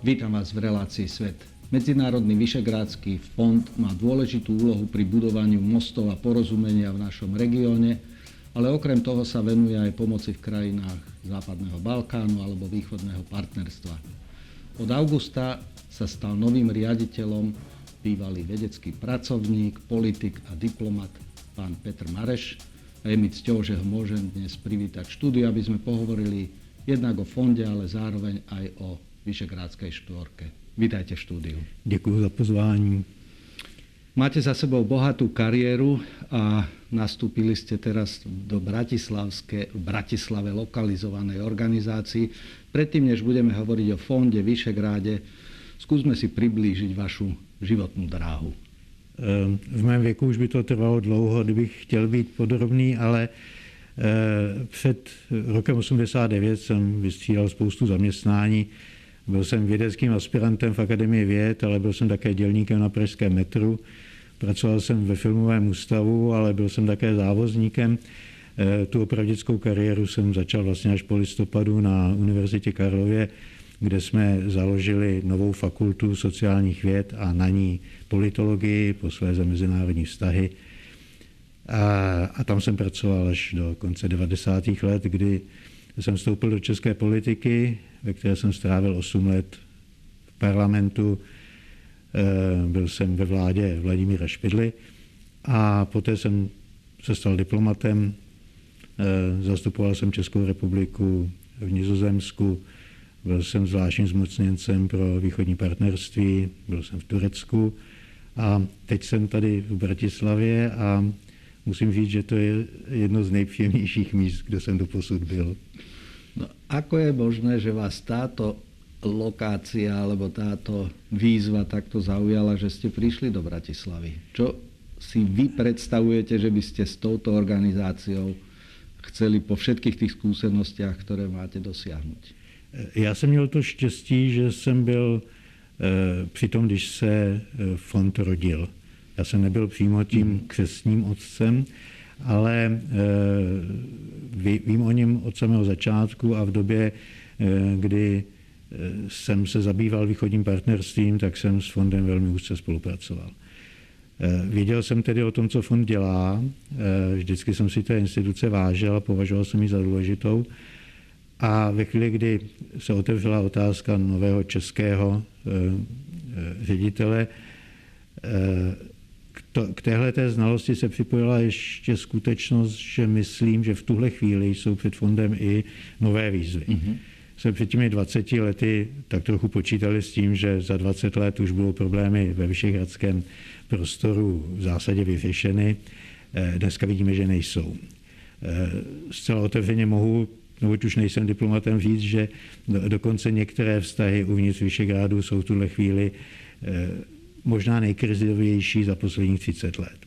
Vítam vás v relácii Svet. Medzinárodný Vyšehrádsky fond má dôležitú úlohu pri budovaniu mostov a porozumenia v našom regióne, ale okrem toho sa venuje aj pomoci v krajinách Západného Balkánu alebo Východného partnerstva. Od augusta sa stal novým riaditeľom bývalý vedecký pracovník, politik a diplomat pán Petr Mareš. A je mi cťou, že ho môžem dnes privítať v štúdiu, aby sme pohovorili jednak o fonde, ale zároveň aj o Vyšehrádskej štvorke. Vítajte v štúdiu. Děkuji za pozvání. Máte za sebou bohatú kariéru a nastúpili ste teraz do Bratislave lokalizovanej organizácii. Predtým, než budeme hovoriť o fonde Vyšehráde, skúsme si priblížiť vašu životnú dráhu. V mém věku už by to trvalo dlouho, kdybych chtěl být podrobný, ale před rokem 89 jsem vystřídal spoustu zaměstnání. Byl jsem vědeckým aspirantem v Akademii věd, ale byl jsem také dělníkem na pražském metru. Pracoval jsem ve filmovém ústavu, ale byl jsem také závozníkem. Tu opravdickou kariéru jsem začal vlastně až po listopadu na Univerzitě Karlově, kde jsme založili novou fakultu sociálních věd a na ní politologii, posléze mezinárodní vztahy. A tam jsem pracoval až do konce 90. let, kdy jsem vstoupil do české politiky, ve které jsem strávil 8 let v parlamentu. Byl jsem ve vládě Vladimíra Špidly a poté jsem se stal diplomatem. Zastupoval jsem Českou republiku v Nizozemsku, byl jsem zvláštním zmocněncem pro východní partnerství, byl jsem v Turecku a teď jsem tady v Bratislavě a musím říct, že to je jedno z nejpříjemnějších míst, kde jsem doposud byl. No, ako je možné, že vás táto lokácia alebo táto výzva takto zaujala, že ste prišli do Bratislavy? Čo si vy predstavujete, že by ste s touto organizáciou chceli po všetkých tých skúsenostiach, ktoré máte, dosiahnuť? Já jsem měl to štěstí, že jsem byl při tom, když se fond rodil. Já jsem nebyl přímo tím křestním otcem, ale vím o něm od samého začátku a v době, kdy jsem se zabýval východním partnerstvím, tak jsem s fondem velmi úzce spolupracoval. Věděl jsem tedy o tom, co fond dělá, vždycky jsem si té instituce vážil a považoval jsem ji za důležitou. A ve chvíli, kdy se otevřela otázka nového českého ředitele, k téhleté znalosti se připojila ještě skutečnost, že myslím, že v tuhle chvíli jsou před fondem i nové výzvy. Jsme před těmi 20 lety tak trochu počítali s tím, že za 20 let už budou problémy ve vyšehradském prostoru v zásadě vyřešeny. Dneska vidíme, že nejsou. Zcela otevřeně mohu, neboť už nejsem diplomatem, říct, že dokonce některé vztahy uvnitř Vyšehrádu jsou v tuhle chvíli možná nejkrizovější za posledních 30 let.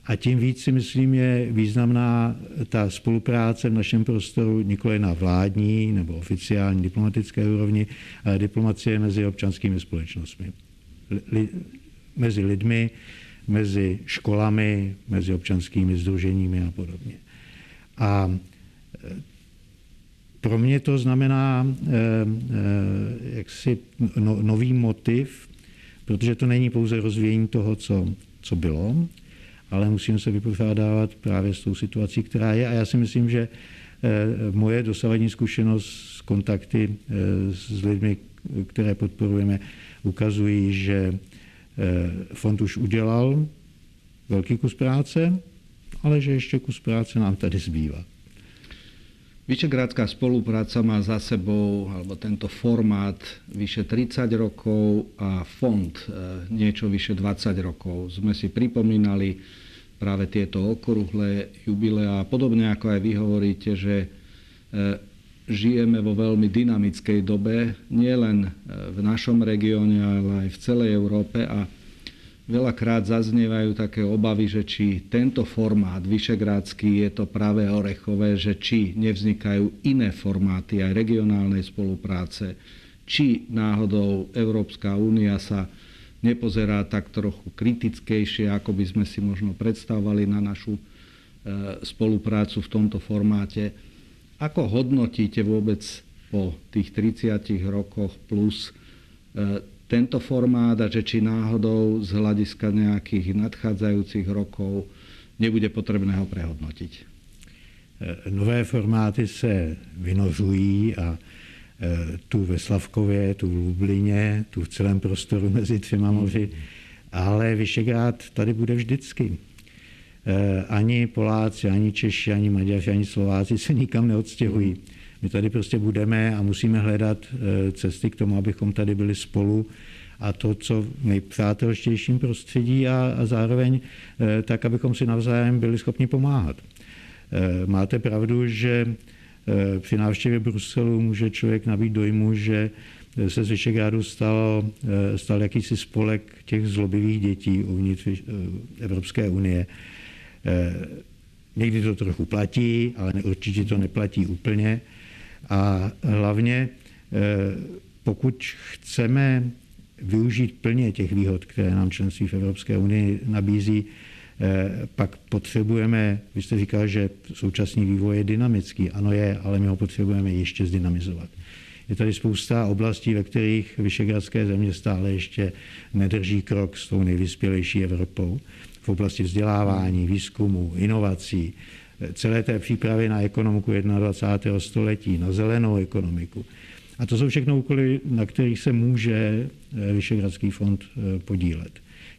A tím víc si myslím je významná ta spolupráce v našem prostoru nikoli na vládní nebo oficiální diplomatické úrovni, ale diplomacie mezi občanskými společnostmi. Mezi lidmi, mezi školami, mezi občanskými sdruženími a podobně. A pro mě to znamená jaksi nový motiv, protože to není pouze rozvíjení toho, co bylo, ale musíme se vypořádávat právě s tou situací, která je. A já si myslím, že moje dosavadní zkušenost s kontakty s lidmi, které podporujeme, ukazují, že fond už udělal velký kus práce, ale že ještě kus práce nám tady zbývá. Vyšehrádská spolupráca má za sebou, alebo tento formát, vyše 30 rokov a fond niečo vyše 20 rokov. Sme si pripomínali práve tieto okrúhle jubileá. Podobne ako aj vy hovoríte, že žijeme vo veľmi dynamickej dobe, nielen v našom regióne, ale aj v celej Európe a veľakrát zaznievajú také obavy, že či tento formát vyšehrádsky je to práve orechové, že či nevznikajú iné formáty aj regionálnej spolupráce, či náhodou Európska únia sa nepozerá tak trochu kritickejšie, ako by sme si možno predstavovali na našu spoluprácu v tomto formáte. Ako hodnotíte vôbec po tých 30 rokoch plus Tento formát a že či náhodou z hľadiska nejakých nadchádzajúcich rokov nebude potrebné ho prehodnotiť. Nové formáty se vynořují a tu ve Slavkově, tu v Lublině, tu v celém prostoru mezi třema moři, ale Vyšegrád tady bude vždycky. Ani Poláci, ani Češi, ani Maďaři, ani Slováci se nikam neodstěhují. My tady prostě budeme a musíme hledat cesty k tomu, abychom tady byli spolu a to, co v nejpřátelštějším prostředí a zároveň tak, abychom si navzájem byli schopni pomáhat. Máte pravdu, že při návštěvě Bruselu může člověk nabít dojmu, že se z Vyšegrádu stal jakýsi spolek těch zlobivých dětí uvnitř Evropské unie. Někdy to trochu platí, ale určitě to neplatí úplně. A hlavně, pokud chceme využít plně těch výhod, které nám členství v Evropské unii nabízí, pak potřebujeme, vy jste říkal, že současný vývoj je dynamický. Ano je, ale my ho potřebujeme ještě zdynamizovat. Je tady spousta oblastí, ve kterých vyšegradské země stále ještě nedrží krok s tou nejvyspělejší Evropou. V oblasti vzdělávání, výzkumu, inovací, celé té přípravy na ekonomiku 21. století, na zelenou ekonomiku. A to jsou všechno úkoly, na kterých se může Vyšehradský fond podílet.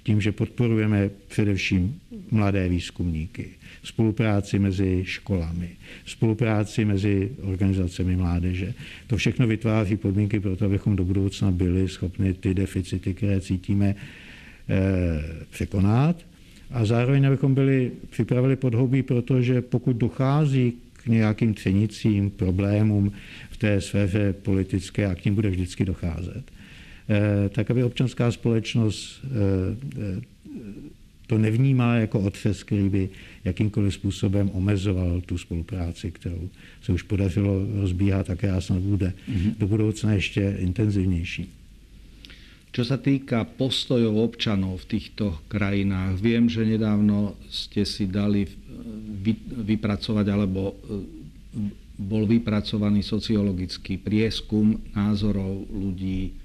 Tím, že podporujeme především mladé výzkumníky, spolupráci mezi školami, spolupráci mezi organizacemi mládeže. To všechno vytváří podmínky pro to, abychom do budoucna byli schopni ty deficity, které cítíme, překonat. A zároveň abychom připravili podhoubí, protože pokud dochází k nějakým třenicím, problémům v té sféře politické, a k ním bude vždycky docházet, tak aby občanská společnost to nevnímala jako otřes, který by jakýmkoliv způsobem omezoval tu spolupráci, kterou se už podařilo rozbíhat a která snad bude do budoucna ještě intenzivnější. Čo sa týka postojov občanov v týchto krajinách, viem, že nedávno ste si dali vypracovať, alebo bol vypracovaný sociologický prieskum názorov ľudí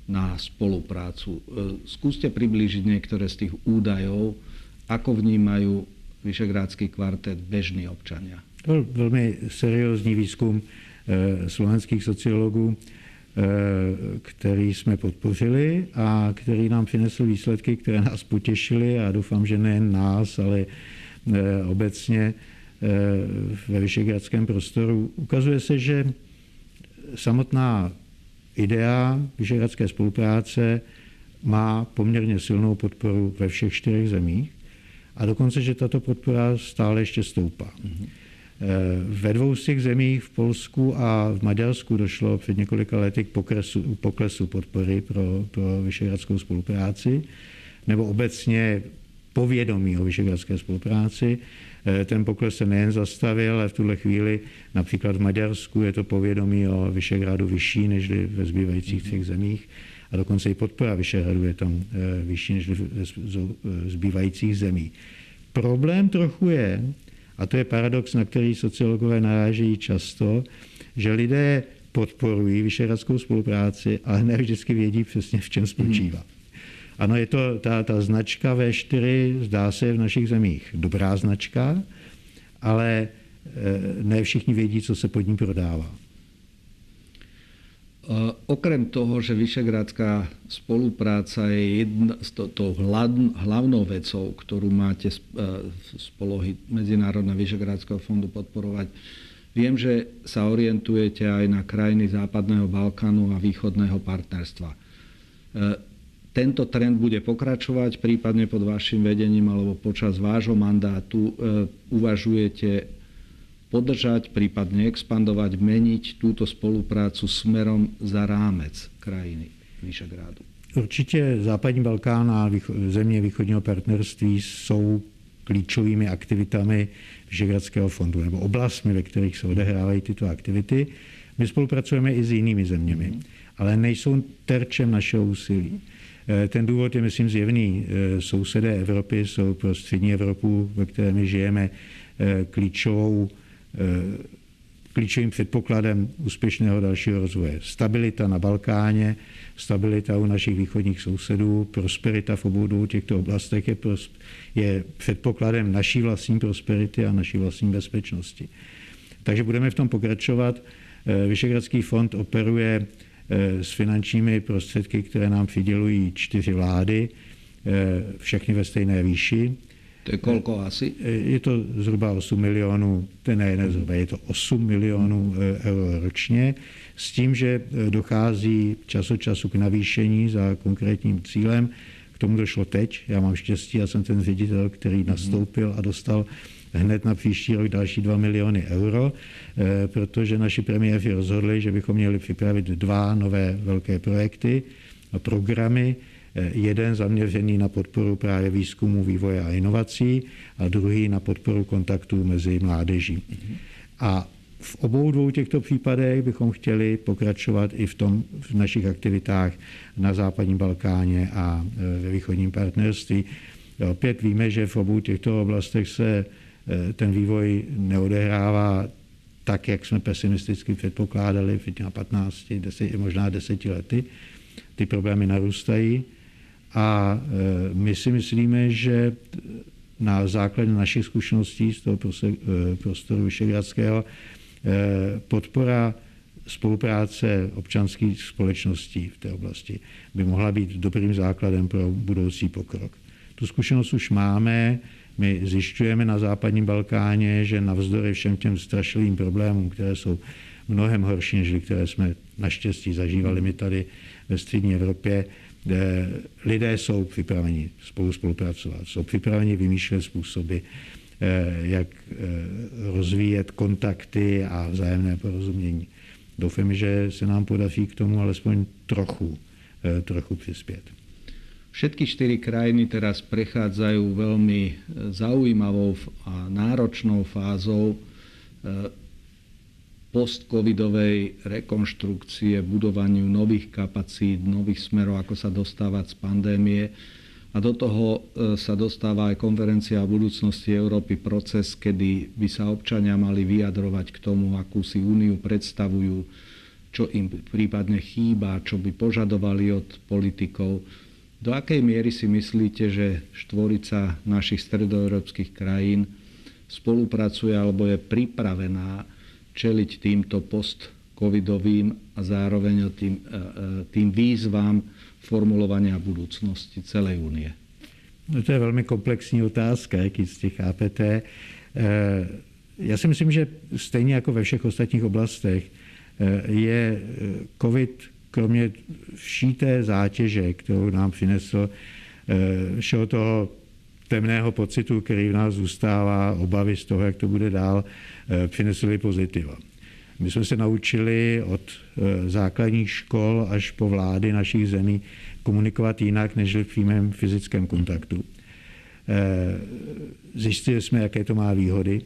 na spoluprácu. Skúste priblížiť niektoré z tých údajov, ako vnímajú Vyšehradský kvartet bežní občania. To byl velmi seriózní výzkum slovenských sociologů, který jsme podpořili a který nám přinesl výsledky, které nás potěšily a doufám, že nejen nás, ale obecně ve vyšehradském prostoru. Ukazuje se, že samotná idea vyšehradské spolupráce má poměrně silnou podporu ve všech 4 zemích a dokonce, že tato podpora stále ještě stoupá. Ve 2 z těch zemích, v Polsku a v Maďarsku, došlo před několika lety k poklesu podpory pro vyšehradskou spolupráci, nebo obecně povědomí o vyšehradské spolupráci. Ten pokles se nejen zastavil, ale v tuhle chvíli například v Maďarsku je to povědomí o Vyšehradu vyšší než ve zbývajících 3 zemích a dokonce i podpora Vyšehradu je tam vyšší než ve zbývajících zemích. Problém trochu je, a to je paradox, na který sociologové narážejí často, že lidé podporují vyšehradskou spolupráci, ale ne vždycky vědí přesně, v čem spočívá. Ano, je to ta značka V4, zdá se v našich zemích dobrá značka, ale ne všichni vědí, co se pod ní prodává. Okrem toho, že vyšehradská spolupráca je tou hlavnou vecou, ktorú máte z polohy Medzinárodného vyšehradského fondu podporovať, viem, že sa orientujete aj na krajiny Západného Balkánu a Východného partnerstva. Tento trend bude pokračovať, prípadne pod vašim vedením alebo počas vášho mandátu uvažujete podržať, prípadne expandovať, meniť túto spoluprácu smerom za rámec krajiny Vyšehrádu? Určitě Západní Balkán a země východního partnerství jsou klíčovými aktivitami Vyšehradského fondu nebo oblastmi, ve kterých se odehrávají tyto aktivity. My spolupracujeme i s jinými zeměmi, ale nejsou terčem našeho úsilí. Ten důvod je, myslím, zjevný. Sousedé Evropy jsou pro střední Evropu, ve které my žijeme, klíčovou klíčovým předpokladem úspěšného dalšího rozvoje. Stabilita na Balkáně, stabilita u našich východních sousedů, prosperita v obou těchto oblastech je předpokladem naší vlastní prosperity a naší vlastní bezpečnosti. Takže budeme v tom pokračovat. Visegrádský fond operuje s finančními prostředky, které nám přidělují 4 vlády, všechny ve stejné výši. To je kolko asi? Je to zhruba 8 milionů, je to 8 milionů euro ročně, s tím, že dochází čas od času k navýšení za konkrétním cílem. K tomu došlo teď. Já mám štěstí, já jsem ten ředitel, který nastoupil a dostal hned na příští rok další 2 miliony euro, protože naši premiéři rozhodli, že bychom měli připravit 2 nové velké projekty a programy. Jeden zaměřený na podporu právě výzkumu, vývoje a inovací a druhý na podporu kontaktů mezi mládeží. A v obou těchto případech bychom chtěli pokračovat i v našich aktivitách na západním Balkáně a ve východním partnerství. Opět víme, že v obou těchto oblastech se ten vývoj neodehrává tak, jak jsme pesimisticky předpokládali před 15, 10, možná 10 lety. Ty problémy narůstají a my si myslíme, že na základě našich zkušeností z toho prostoru visegrádského podpora spolupráce občanských společností v té oblasti by mohla být dobrým základem pro budoucí pokrok. Tu zkušenost už máme. My zjišťujeme na západním Balkáně, že navzdory všem těm strašlivým problémům, které jsou mnohem horší, než které jsme naštěstí zažívali my tady ve střední Evropě, lidé jsou připraveni spolupracovat, jsou připraveni vymýšlet způsoby, jak rozvíjet kontakty a vzájemné porozumění. Doufám, že se nám podaří k tomu alespoň trochu přispět. Všetky 4 krajiny teraz prechádzajú veľmi zaujímavou a náročnou fázou post-covidovej rekonštrukcie, budovaniu nových kapacít, nových smerov, ako sa dostávať z pandémie. A do toho sa dostáva aj konferencia o budúcnosti Európy, proces, kedy by sa občania mali vyjadrovať k tomu, akú si úniu predstavujú, čo im prípadne chýba, čo by požadovali od politikov. Do akej miery si myslíte, že štvorica našich stredoeurópskych krajín spolupracuje alebo je pripravená čeliť týmto post-covidovým a zároveň tým výzvám formulovania budúcnosti celej únie? No to je velmi komplexní otázka, jak jistě chápete. Já si myslím, že stejně jako ve všech ostatních oblastech je COVID kromě vší té zátěže, kterou nám přinesl, všeho toho temného pocitu, který v nás zůstává, obavy z toho, jak to bude dál, přinesly pozitiva. My jsme se naučili od základních škol až po vlády našich zemí komunikovat jinak, než v přímém fyzickém kontaktu. Zjistili jsme, jaké to má výhody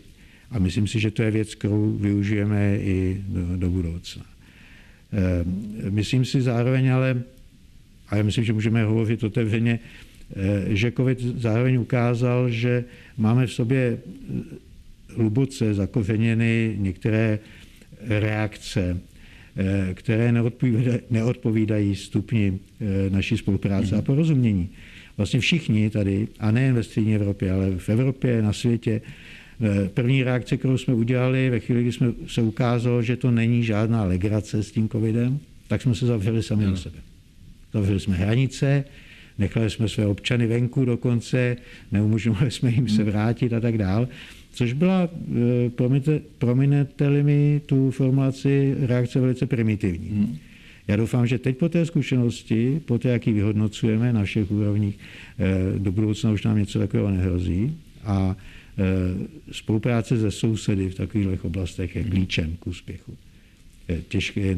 a myslím si, že to je věc, kterou využijeme i do budoucna. Myslím si zároveň ale já myslím, že můžeme hovořit otevřeně, že COVID zároveň ukázal, že máme v sobě hluboce zakořeněny některé reakce, které neodpovídají stupni naší spolupráce a porozumění. Vlastně všichni tady, a nejen ve střední Evropě, ale v Evropě, na světě, první reakce, kterou jsme udělali ve chvíli, kdy se ukázalo, že to není žádná legrace s tím covidem, tak jsme se zavřeli sami do sebe. Zavřeli jsme hranice, nechali jsme své občany venku dokonce, neumožňovali jsme jim se vrátit a tak dál, což byla, prominete-li mi tu formulaci, reakce velice primitivní. Já doufám, že teď po té zkušenosti, po té, jak ji vyhodnocujeme na všech úrovních, do budoucna už nám něco takového nehrozí a spolupráce se sousedy v takových oblastech je klíčem k úspěchu. Těžké,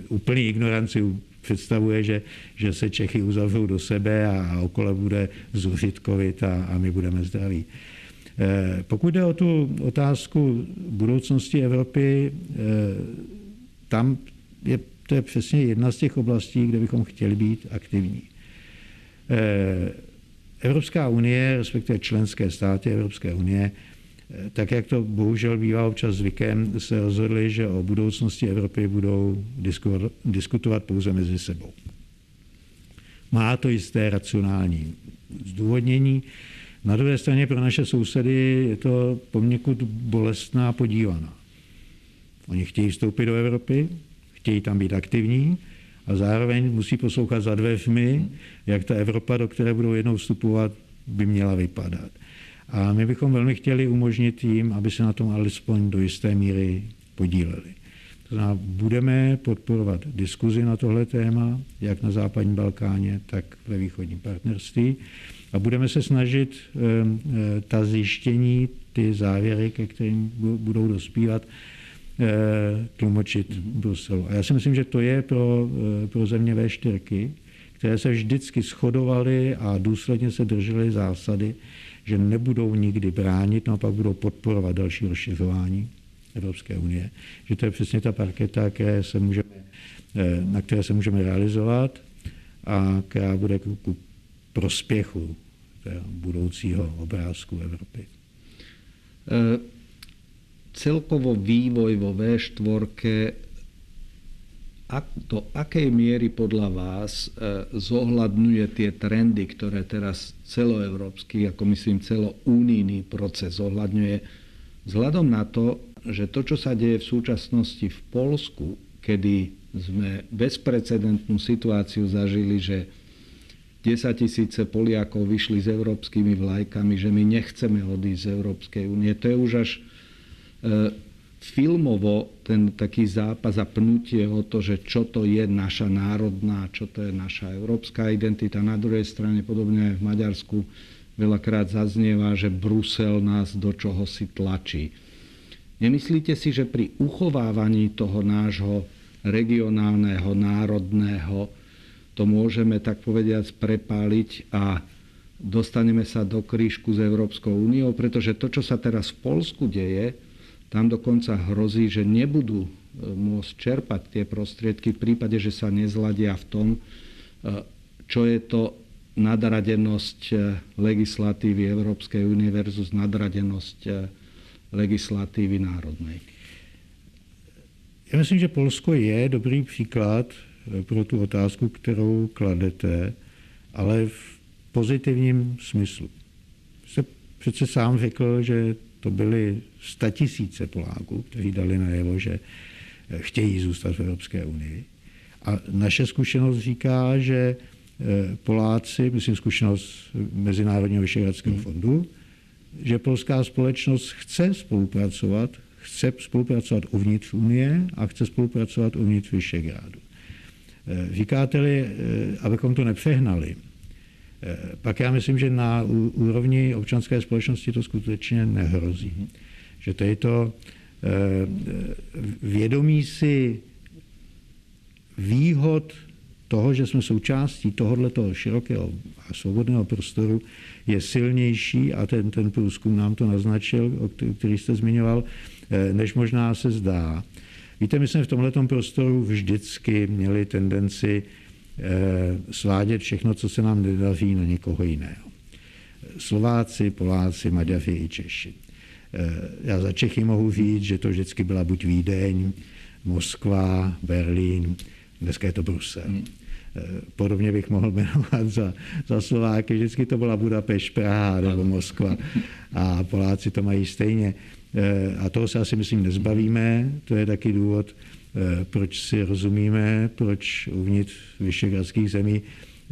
úplný ignoranci představuje, že se Čechy uzavřou do sebe a okolo bude zuřit covid a my budeme zdraví. Pokud jde o tu otázku budoucnosti Evropy, tam to je přesně jedna z těch oblastí, kde bychom chtěli být aktivní. Evropská unie, respektive členské státy Evropské unie, tak jak to bohužel bývá občas zvykem, se rozhodli, že o budoucnosti Evropy budou diskutovat pouze mezi sebou. Má to jisté racionální zdůvodnění. Na druhé straně pro naše sousedy je to poněkud bolestná podívaná. Oni chtějí vstoupit do Evropy, chtějí tam být aktivní a zároveň musí poslouchat za dveřmi, jak ta Evropa, do které budou jednou vstupovat, by měla vypadat. A my bychom velmi chtěli umožnit jim, aby se na tom alespoň do jisté míry podíleli. To znamená, budeme podporovat diskuzi na tohle téma, jak na západním Balkáně, tak ve východním partnerství. A budeme se snažit ta zjištění, ty závěry, ke kterým budou dospívat, tlumočit v Bruselu. A já si myslím, že to je pro země V4, které se vždycky shodovaly a důsledně se držely zásady, že nebudou nikdy bránit, no a pak budou podporovat další rozšiřování Evropské unie. Že to je přesně ta parketa, na které se můžeme realizovat a která bude ku prospěchu budoucího obrázku Evropy. Celkovo vývoj vo V4, do akej miery podľa vás zohľadňuje tie trendy, ktoré teraz celoeurópsky, ako myslím celounijný proces zohľadňuje, vzhľadom na to, že to, čo sa deje v súčasnosti v Poľsku, kedy sme bezprecedentnú situáciu zažili, že 10 000 Poliakov vyšli s európskymi vlajkami, že my nechceme odísť z Európskej únie. To je už až filmovo ten taký zápas a pnutie o to, že čo to je naša národná, čo to je naša európska identita. Na druhej strane, podobne aj v Maďarsku, veľakrát zaznieva, že Brusel nás do čoho si tlačí. Nemyslíte si, že pri uchovávaní toho nášho regionálneho, národného, to môžeme tak povediac prepáliť a dostaneme sa do krížku s Európskou úniou? Pretože to, čo sa teraz v Poľsku deje, tam dokonca hrozí, že nebudú môcť čerpať tie prostriedky v prípade, že sa nezladia v tom, čo je to nadradenosť legislatívy Európskej únie versus nadradenosť legislatívy národnej. Já myslím, že Polsko je dobrý příklad pro tu otázku, kterou kladete, ale v pozitivním smyslu. Jste přece sám řekl, že to byly 100 000 Poláků, kteří dali najevo, že chtějí zůstat v Evropské unii. A naše zkušenost říká, že Poláci, myslím zkušenost Mezinárodního Vyšehradského fondu, že polská společnost chce spolupracovat uvnitř Unie a chce spolupracovat uvnitř Vyšehrádu. Říkáte-li, abychom to nepřehnali, pak já myslím, že na úrovni občanské společnosti to skutečně nehrozí. Že to je to vědomí si výhod toho, že jsme součástí tohoto širokého a svobodného prostoru, je silnější, a ten průzkum nám to naznačil, který jste zmiňoval, než možná se zdá. Víte, my jsme v tomhletom prostoru vždycky měli tendenci svádět všechno, co se nám nedaří, na někoho jiného. Slováci, Poláci, Maďaři i Češi. Já za Čechy mohu říct, že to vždycky byla buď Vídeň, Moskva, Berlín, dneska je to Brusel. Podobně bych mohl jmenovat za Slováky, vždycky to byla Budapešť, Praha nebo Moskva a Poláci to mají stejně. A toho se asi myslím nezbavíme, to je taky důvod, proč si rozumíme, proč uvnitř vyšehradských zemí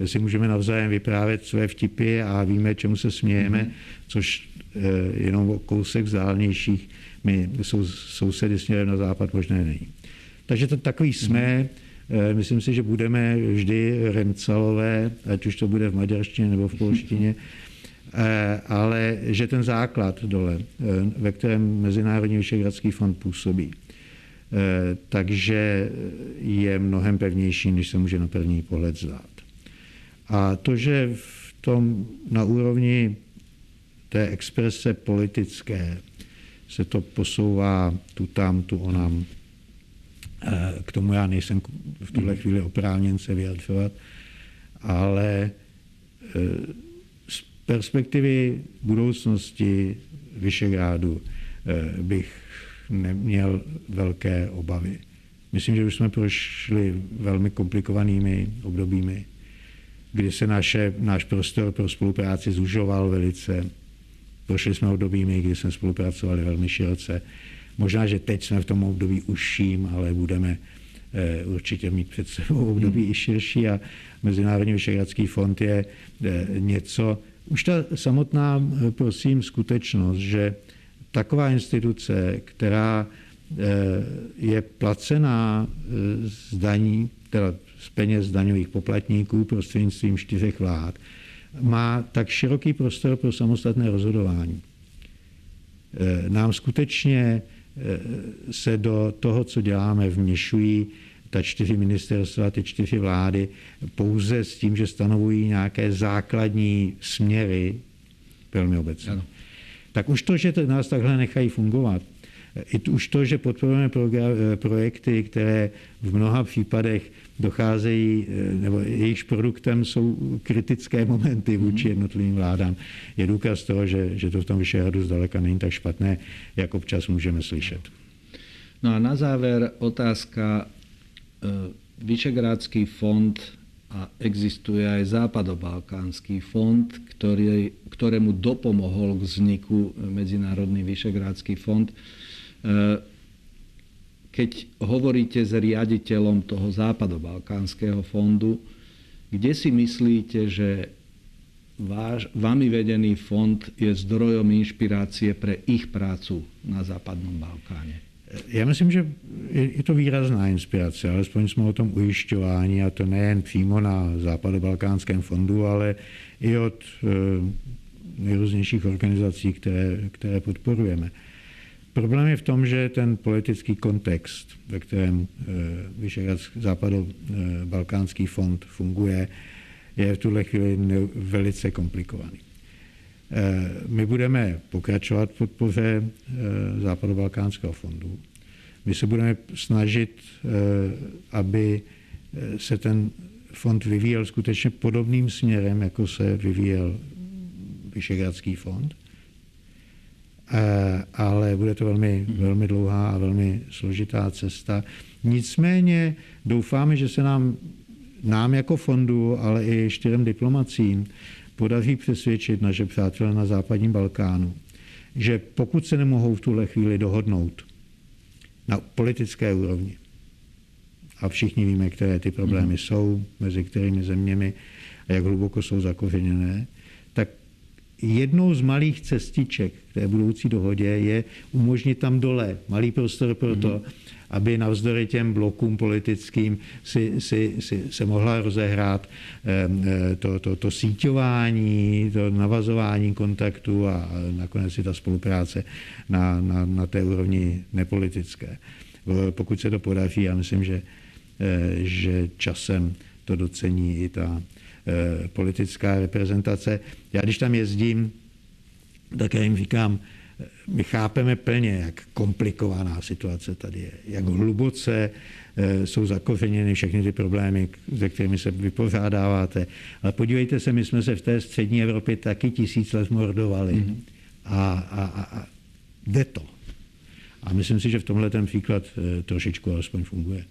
si můžeme navzájem vyprávět své vtipy a víme, čemu se smějeme, což jenom o kousek vzdálenějších my sousedy směrem na západ možné není. Takže to takový jsme, myslím si, že budeme vždy Remcalové, ať už to bude v maďarštině nebo v polštině, ale že ten základ dole, ve kterém Mezinárodní vyšehradský fond působí, takže je mnohem pevnější, než se může na první pohled zdát. A to, že v tom na úrovni té exprese politické se to posouvá tu tam, tu onam, k tomu já nejsem v tuhle chvíli oprávněn se vyjadřovat, ale z perspektivy budoucnosti Vyšehrádu bych neměl velké obavy. Myslím, že už jsme prošli velmi komplikovanými obdobími, kdy se náš prostor pro spolupráci zužoval velice. Prošli jsme obdobími, kdy jsme spolupracovali velmi široce. Možná, že teď jsme v tom období užším, ale budeme určitě mít před sebou období i širší a Mezinárodní Vyšehradský fond je něco. Už ta samotná, prosím, skutečnost, že taková instituce, která je placená z daní, teda z peněz daňových poplatníků prostřednictvím 4 vlád, má tak široký prostor pro samostatné rozhodování. Nám skutečně se do toho, co děláme, vměšují ta 4 ministerstva, ty 4 vlády, pouze s tím, že stanovují nějaké základní směry, velmi obecně. Ano. Tak už to, že nás takhle nechají fungovat, už to, že podporujeme projekty, které v mnoha případech docházejí, nebo jejichž produktem jsou kritické momenty vůči jednotlivým vládám, je důkaz toho, že to v tom Vyšehradu zdaleka není tak špatné, jak občas můžeme slyšet. No a na záver otázka. Vyšehradský fond a existuje aj Západobalkánsky fond, ktorému dopomohol k vzniku Medzinárodný Vyšehradský fond. Keď hovoríte s riaditeľom toho Západobalkánskeho fondu, kde si myslíte, že vami vedený fond je zdrojom inšpirácie pre ich prácu na Západnom Balkáne? Já myslím, že je to výrazná inspirace, alespoň jsme o tom ujišťováni, a to nejen přímo na Západobalkánském fondu, ale i od nejrůznějších organizací, které podporujeme. Problém je v tom, že ten politický kontext, ve kterém Západobalkánský fond funguje, je v tuhle chvíli velice komplikovaný. My budeme pokračovat v podpoře Západobalkánského fondu. My se budeme snažit, aby se ten fond vyvíjel skutečně podobným směrem, jako se vyvíjel Vyšehradský fond. Ale bude to velmi, velmi dlouhá a velmi složitá cesta. Nicméně doufáme, že se nám jako fondu, ale i 4 diplomacím podaří přesvědčit naše přátelé na západním Balkánu, že pokud se nemohou v tuhle chvíli dohodnout na politické úrovni, a všichni víme, které ty problémy jsou, mezi kterými zeměmi a jak hluboko jsou zakořeněné, tak jednou z malých cestiček k té budoucí dohodě je umožnit tam dole malý prostor pro to, aby navzdory těm blokům politickým se mohla rozehrát to síťování, to navazování kontaktu a nakonec i ta spolupráce na té úrovni nepolitické. Pokud se to podaří, já myslím, že časem to docení i ta politická reprezentace. Já když tam jezdím, tak já jim říkám, my chápeme plně, jak komplikovaná situace tady je, jak hluboce jsou zakořeněny všechny ty problémy, se kterými se vypořádáváte. Ale podívejte se, my jsme se v té střední Evropě taky 1000 let mordovali. A jde to. A myslím si, že v tomhle ten příklad trošičku alespoň funguje.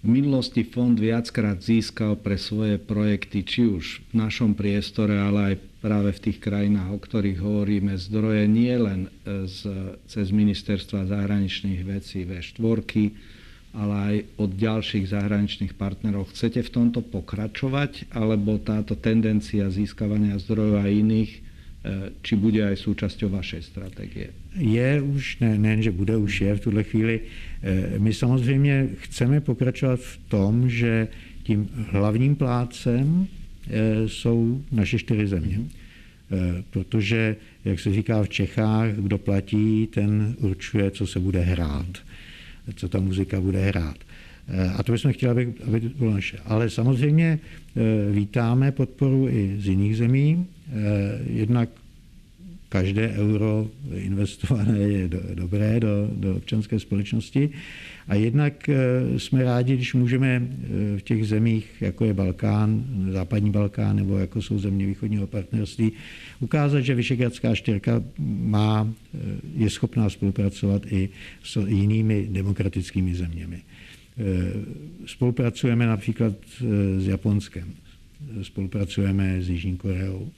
V minulosti fond viackrát získal pre svoje projekty, či už v našom priestore, ale aj práve v tých krajinách, o ktorých hovoríme, zdroje nie len cez Ministerstva zahraničných vecí V4, ale aj od ďalších zahraničných partnerov. Chcete v tomto pokračovať, alebo táto tendencia získavania zdrojov aj iných, či bude aj súčasťou vašej strategie? Je už, nejen, že bude, už je v tuhle chvíli. My samozřejmě chceme pokračovat v tom, že tím hlavním plátcem jsou naše 4 země. Protože, jak se říká v Čechách, kdo platí, ten určuje, co se bude hrát, co ta muzika bude hrát. A to bychom chtěli, aby to bylo naše. Ale samozřejmě vítáme podporu i z jiných zemí. Jednak každé euro investované je dobré do občanské společnosti. A jednak jsme rádi, když můžeme v těch zemích, jako je Balkán, západní Balkán, nebo jako jsou země východního partnerství, ukázat, že Visegrádská čtyřka je schopná spolupracovat i s jinými demokratickými zeměmi. Spolupracujeme například s Japonskem, spolupracujeme s Jižní Koreou,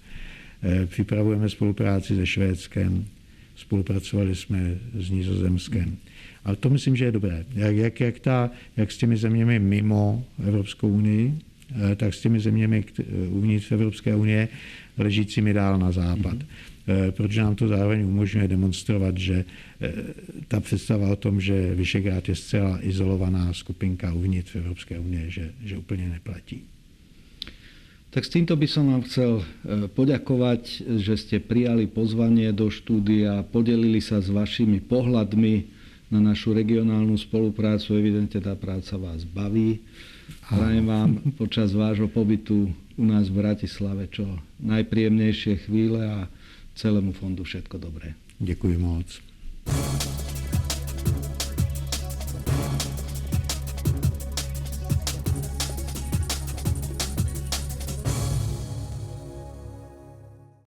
připravujeme spolupráci se Švédskem, spolupracovali jsme s Nizozemskem. Ale to myslím, že je dobré. Jak s těmi zeměmi mimo Evropskou unii, tak s těmi zeměmi uvnitř Evropské unie ležícími dál na západ. Protože nám to zároveň umožňuje demonstrovat, že ta představa o tom, že Visegrád je zcela izolovaná skupinka uvnitř Evropské unie, že úplně neplatí. Tak s týmto by som vám chcel poďakovať, že ste prijali pozvanie do štúdia, podelili sa s vašimi pohľadmi na našu regionálnu spoluprácu. Evidentne tá práca vás baví. Prajem vám počas vášho pobytu u nás v Bratislave čo najpríjemnejšie chvíle a celému fondu všetko dobré. Děkuji moc.